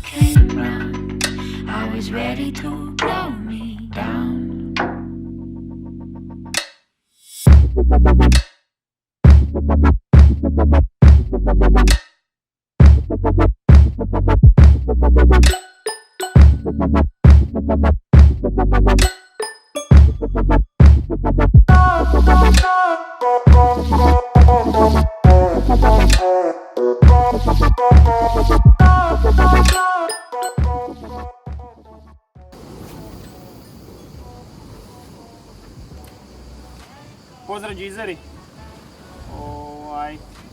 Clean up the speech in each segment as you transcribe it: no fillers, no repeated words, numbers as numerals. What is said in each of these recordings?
came round, I was ready to blow me down. Pozdrav džizeri!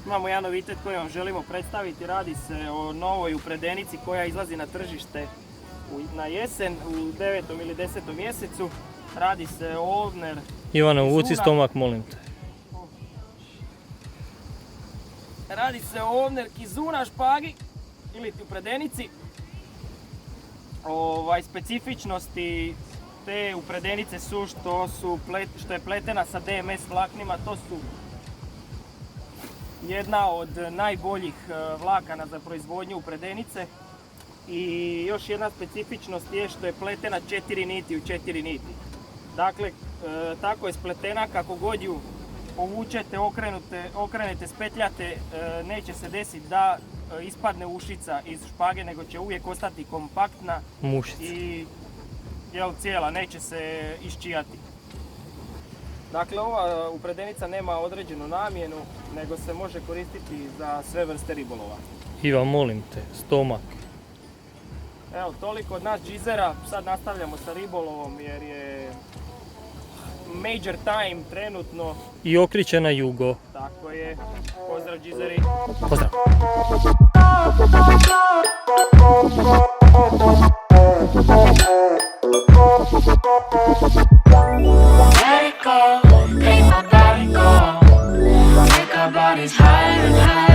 Imamo jedan novitet koji vam želimo predstaviti. Radi se o novoj upredenici koja izlazi na tržište na jesen u 9. ili 10. mjesecu. Radi se o Ovner. Ivana, uvuci stomak, molim te. Radi se o Ovner Kizuna špagi ili upredenici. Specifičnosti te upredenice su što je pletena sa DMS vlaknima. To su jedna od najboljih vlakana za proizvodnju upredenice. I još jedna specifičnost je što je pletena 4 niti u 4 niti. Dakle, tako je spletena kako god ju povučete, okrenete, spetljate, neće se desiti da ispadne ušica iz špage, nego će uvijek ostati kompaktna i cijela, neće se iščijati. Dakle, ova upredenica nema određenu namjenu, nego se može koristiti za sve vrste ribolova. Ivan, molim te, stomak. Evo, toliko od nas džizera, sad nastavljamo sa ribolovom jer je major time trenutno. I okriće na jugo. Tako je. Pozdrav džizeri. Pozdrav. Let it go, make my body go. Take our bodies higher and higher.